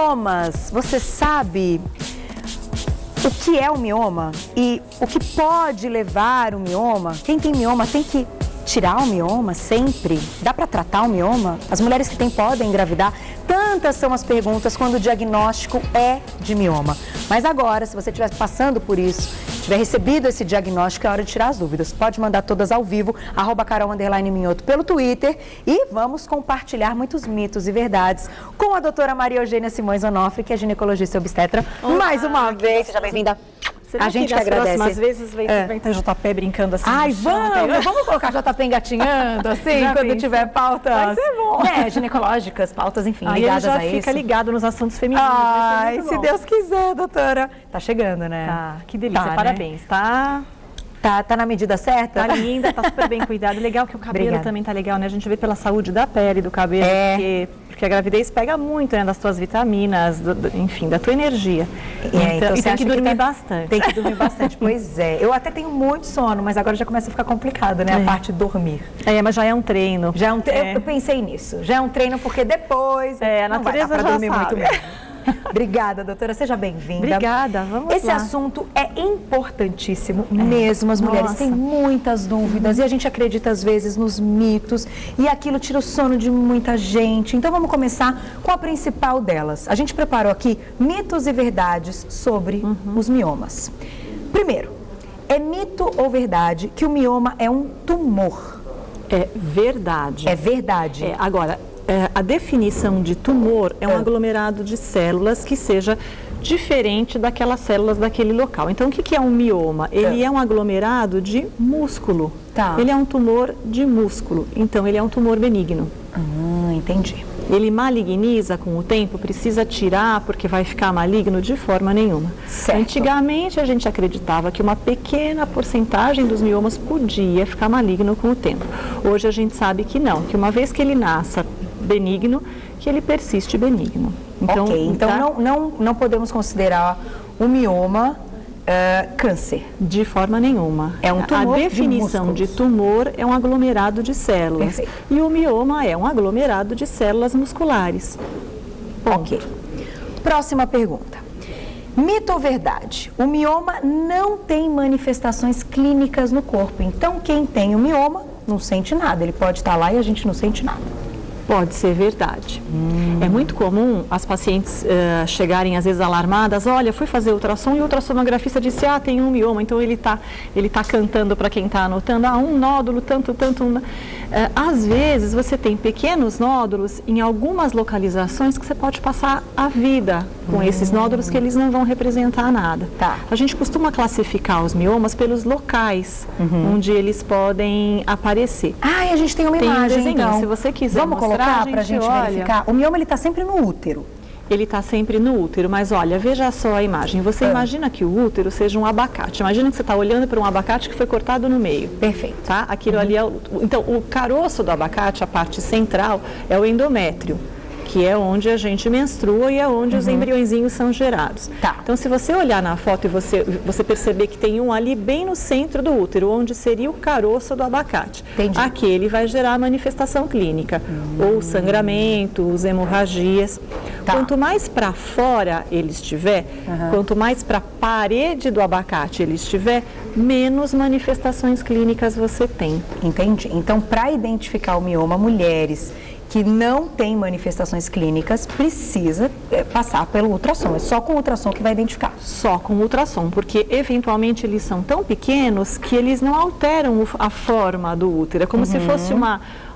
Miomas, você sabe o que é o mioma e o que pode levar o mioma? Quem tem mioma tem que tirar o mioma sempre? Dá para tratar o mioma? As mulheres que têm podem engravidar? Tantas são as perguntas quando o diagnóstico é de mioma. Mas agora, se você estiver passando por isso, tiver recebido esse diagnóstico, é hora de tirar as dúvidas. Pode mandar todas ao vivo, @Carol_Minhoto pelo Twitter, e vamos compartilhar muitos mitos e verdades com a doutora Maria Eugênia Simões Onofre, que é ginecologista e obstetra. Olá, mais uma vez, seja bem-vinda. A gente que agradece. Às vezes vem ter JP brincando assim. Ai, vamos colocar JP engatinhando assim, quando tiver pautas. Vai ser bom. Ginecológicas, pautas, enfim, ligadas a isso. Fica ligado nos assuntos femininos. Ai, se Deus quiser, doutora. Tá chegando, né? Tá, que delícia, tá, parabéns. Né? Tá na medida certa? Tá linda, tá super bem cuidado. Legal que o cabelo também tá legal, né? A gente vê pela saúde da pele, do cabelo, porque a gravidez pega muito, né? Das tuas vitaminas, enfim, da tua energia. Então e tem que dormir bastante. Tem que dormir bastante, pois é. Eu até tenho muito sono, mas agora já começa a ficar complicado, né? A parte de dormir. Mas já é um treino. Eu pensei nisso. Já é um treino, porque depois a natureza já dormir sabe. Muito mesmo. Obrigada, doutora. Seja bem-vinda. Obrigada. Vamos lá. Esse assunto é importantíssimo mesmo. As mulheres têm muitas dúvidas e a gente acredita, às vezes, nos mitos e aquilo tira o sono de muita gente. Então, vamos começar com a principal delas. A gente preparou aqui mitos e verdades sobre os miomas. Primeiro, é mito ou verdade que o mioma é um tumor? É verdade. É verdade. Agora, a definição de tumor é um aglomerado de células que seja diferente daquelas células daquele local. Então, o que é um mioma? Ele é um aglomerado de músculo. Tá. Ele é um tumor de músculo. Então, ele é um tumor benigno. Entendi. Ele maligniza com o tempo? Precisa tirar porque vai ficar maligno? De forma nenhuma. Certo. Antigamente, a gente acreditava que uma pequena porcentagem dos miomas podia ficar maligno com o tempo. Hoje, a gente sabe que não, que uma vez que ele nasça benigno, que ele persiste benigno. Então, não podemos considerar o mioma câncer. De forma nenhuma. É um tumor. A definição de tumor é um aglomerado de células. Perfeito. E o mioma é um aglomerado de células musculares. Ok. Próxima pergunta. Mito ou verdade? O mioma não tem manifestações clínicas no corpo. Então, quem tem o mioma não sente nada. Ele pode estar lá e a gente não sente nada. Pode ser verdade. É muito comum as pacientes chegarem às vezes alarmadas, olha, fui fazer ultrassom e o ultrassonografista disse, tem um mioma, então ele tá cantando para quem está anotando, um nódulo, tanto. Às vezes você tem pequenos nódulos em algumas localizações que você pode passar a vida com esses nódulos que eles não vão representar nada. Tá. A gente costuma classificar os miomas pelos locais onde eles podem aparecer. E a gente tem uma imagem, então. Se você quiser vamos colocar para a gente verificar. O mioma, ele está sempre no útero. Ele está sempre no útero, mas olha, veja só a imagem. Você imagina que o útero seja um abacate. Imagina que você está olhando para um abacate que foi cortado no meio. Perfeito. Tá? Aquilo ali é então, o caroço do abacate, a parte central, é o endométrio, que é onde a gente menstrua e é onde os embriõezinhos são gerados. Tá. Então, se você olhar na foto e você perceber que tem um ali bem no centro do útero, onde seria o caroço do abacate, aquele vai gerar manifestação clínica, ou sangramentos, hemorragias. Tá. Quanto mais para fora ele estiver, quanto mais para a parede do abacate ele estiver, menos manifestações clínicas você tem. Entendi. Então, para identificar o mioma, mulheres que não tem manifestações clínicas, precisa passar pelo ultrassom. É só com o ultrassom que vai identificar. Só com o ultrassom, porque eventualmente eles são tão pequenos que eles não alteram a forma do útero. É como se fosse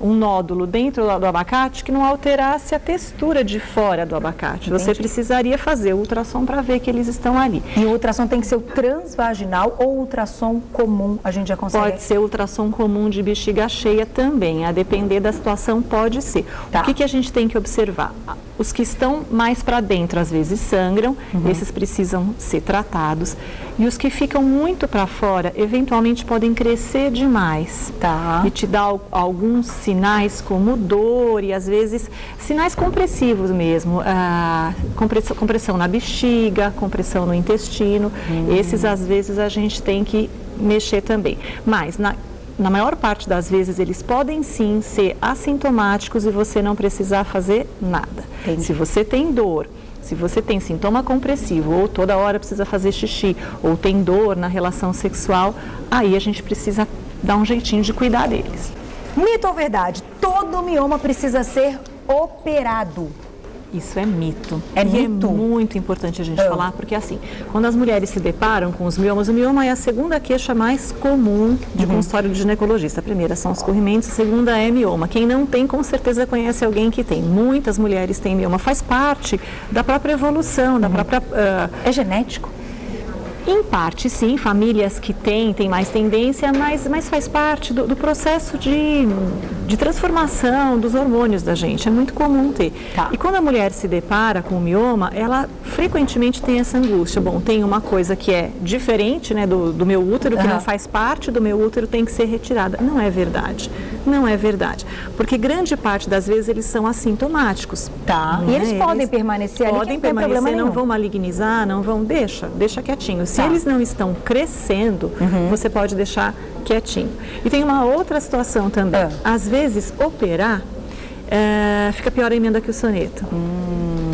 um nódulo dentro do abacate que não alterasse a textura de fora do abacate. Entendi. Você precisaria fazer o ultrassom para ver que eles estão ali. E o ultrassom tem que ser o transvaginal ou o ultrassom comum? A gente já consegue? Pode ser ultrassom comum de bexiga cheia também, a depender da situação pode ser. Tá. O que a gente tem que observar? Os que estão mais para dentro às vezes sangram, esses precisam ser tratados. E os que ficam muito para fora, eventualmente podem crescer demais. Tá. E te dar alguns sinais como dor e às vezes sinais compressivos mesmo. Compressão na bexiga, compressão no intestino. Esses às vezes a gente tem que mexer também. Mas na maior parte das vezes, eles podem sim ser assintomáticos e você não precisar fazer nada. Entendi. Se você tem dor, se você tem sintoma compressivo, ou toda hora precisa fazer xixi, ou tem dor na relação sexual, aí a gente precisa dar um jeitinho de cuidar deles. Mito ou verdade? Todo mioma precisa ser operado. Isso é mito. É mito? É muito importante a gente falar, porque assim, quando as mulheres se deparam com os miomas, o mioma é a segunda queixa mais comum de consultório de ginecologista. A primeira são os corrimentos, a segunda é mioma. Quem não tem, com certeza conhece alguém que tem. Muitas mulheres têm mioma. Faz parte da própria evolução, da própria... É genético? Em parte, sim, famílias que têm mais tendência, mas faz parte do processo de transformação dos hormônios da gente. É muito comum ter. Tá. E quando a mulher se depara com o mioma, ela frequentemente tem essa angústia. Bom, tem uma coisa que é diferente, né, do meu útero, que não faz parte do meu útero, tem que ser retirada. Não é verdade. Não é verdade. Porque grande parte das vezes eles são assintomáticos. Tá. E eles podem permanecer ali, podem que não tem problema permanecer, não nenhum. vão malignizar, não vão... Deixa quietinho. Se eles não estão crescendo, você pode deixar quietinho. E tem uma outra situação também. Às vezes, operar fica pior a emenda que o soneto.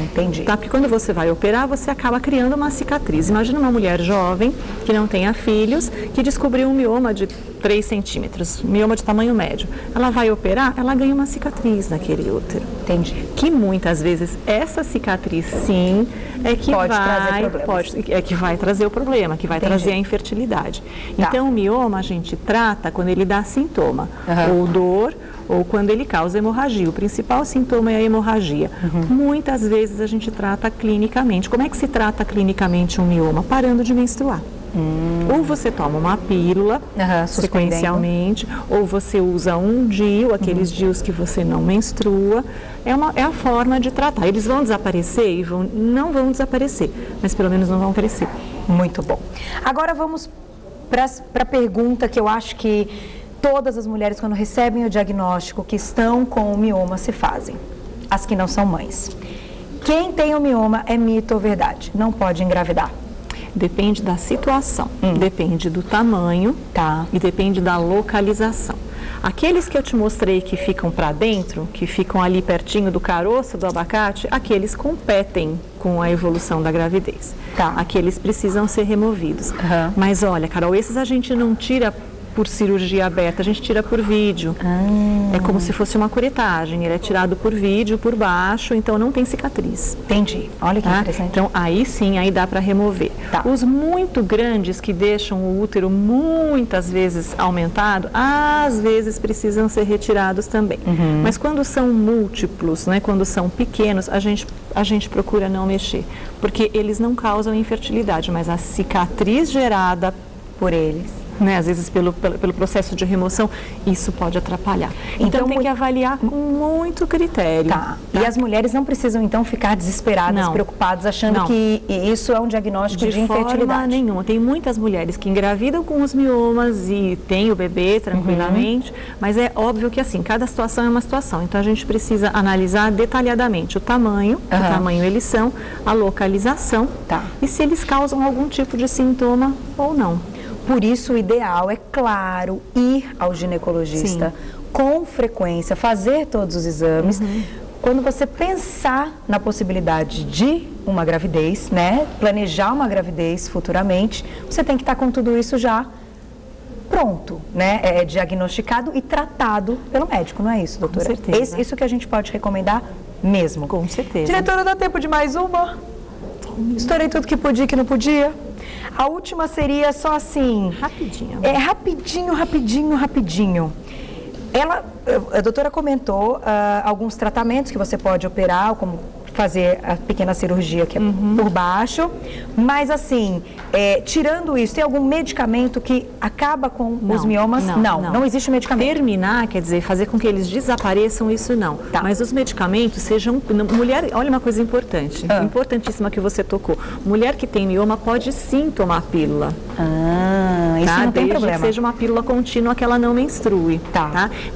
Entendi. Tá? Porque quando você vai operar, você acaba criando uma cicatriz. Imagina uma mulher jovem, que não tenha filhos, que descobriu um mioma de 3 centímetros, mioma de tamanho médio. Ela vai operar, ela ganha uma cicatriz naquele útero. Entendi. Que muitas vezes essa cicatriz, sim, é que vai trazer o problema, que vai trazer a infertilidade. Tá. Então, o mioma a gente trata quando ele dá sintoma, ou dor, ou quando ele causa hemorragia. O principal sintoma é a hemorragia. Muitas vezes a gente trata clinicamente. Como é que se trata clinicamente um mioma? Parando de menstruar. Ou você toma uma pílula sequencialmente, ou você usa um DIU, aqueles DIUs que você não menstrua. É a forma de tratar. Eles vão desaparecer e não vão desaparecer, mas pelo menos não vão crescer. Muito bom. Agora vamos para a pergunta que eu acho que todas as mulheres, quando recebem o diagnóstico que estão com o mioma, se fazem. As que não são mães. Quem tem o mioma é mito ou verdade? Não pode engravidar? Depende da situação, depende do tamanho e depende da localização. Aqueles que eu te mostrei que ficam para dentro, que ficam ali pertinho do caroço do abacate, aqueles competem com a evolução da gravidez. Aqueles precisam ser removidos. Mas olha, Carol, esses a gente não tira por cirurgia aberta, a gente tira por vídeo. É como se fosse uma curetagem, ele é tirado por vídeo, por baixo, então não tem cicatriz. Entendi. Olha que interessante. Então aí sim, aí dá para remover. Os muito grandes que deixam o útero muitas vezes aumentado, às vezes precisam ser retirados também. Mas quando são múltiplos, né, quando são pequenos, a gente procura não mexer, porque eles não causam infertilidade, mas a cicatriz gerada por eles, né, às vezes pelo processo de remoção, isso pode atrapalhar. Então tem que avaliar com muito critério. E as mulheres não precisam então ficar desesperadas, preocupadas, achando que isso é um diagnóstico de infertilidade. De forma nenhuma. Tem muitas mulheres que engravidam com os miomas e têm o bebê tranquilamente, mas é óbvio que assim, cada situação é uma situação. Então a gente precisa analisar detalhadamente o tamanho, que tamanho eles são, a localização e se eles causam algum tipo de sintoma ou não. Por isso, o ideal é, claro, ir ao ginecologista com frequência, fazer todos os exames. Quando você pensar na possibilidade de uma gravidez, né, planejar uma gravidez futuramente, você tem que estar com tudo isso já pronto, né, diagnosticado e tratado pelo médico, não é isso, doutora? Com certeza. Isso que a gente pode recomendar mesmo. Com certeza. Diretora, dá tempo de mais uma? Estourei tudo que podia e que não podia. A última seria só assim... Rapidinho. Rapidinho. A doutora comentou alguns tratamentos que você pode operar, como fazer a pequena cirurgia que é por baixo, mas assim, tirando isso, tem algum medicamento que acaba com os miomas? Não existe medicamento. Terminar, quer dizer, fazer com que eles desapareçam, isso não. Mas os medicamentos sejam... Mulher, olha uma coisa importante, importantíssima que você tocou. Mulher que tem mioma pode sim tomar pílula. Isso não tem problema. Que seja uma pílula contínua que ela não menstrue.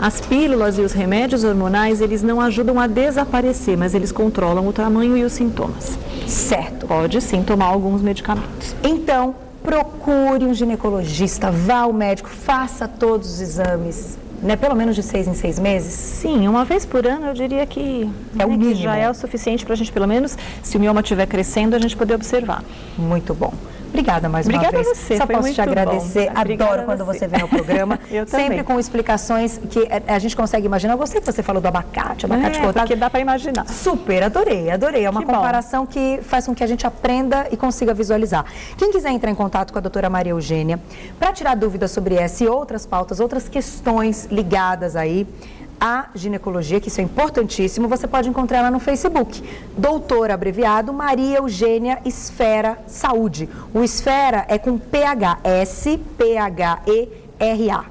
As pílulas e os remédios hormonais, eles não ajudam a desaparecer, mas eles controlam o tamanho e os sintomas. Certo. Pode sim tomar alguns medicamentos. Então, procure um ginecologista, vá ao médico, faça todos os exames, né? Pelo menos de 6 em 6 meses? Sim, uma vez por ano eu diria que, é o mínimo. Que já é o suficiente para a gente, pelo menos, se o mioma estiver crescendo, a gente poder observar. Muito bom. Obrigada mais uma Obrigada vez. a você, Só foi posso muito te agradecer. bom. Adoro quando você vem ao programa. Eu sempre também. com explicações que a gente consegue imaginar. Eu gostei que você falou do abacate cortado. Porque dá para imaginar. Super, adorei. É uma Que bom. comparação que faz com que a gente aprenda e consiga visualizar. Quem quiser entrar em contato com a doutora Maria Eugênia para tirar dúvidas sobre essa e outras pautas, outras questões ligadas aí a ginecologia, que isso é importantíssimo, você pode encontrar ela no Facebook. Doutora abreviado Maria Eugênia Esfera Saúde. O Esfera é com PH, S-P-H-E-R-A.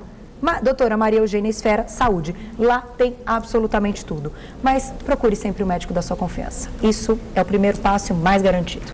Doutora Maria Eugênia Esfera Saúde. Lá tem absolutamente tudo. Mas procure sempre o médico da sua confiança. Isso é o primeiro passo mais garantido.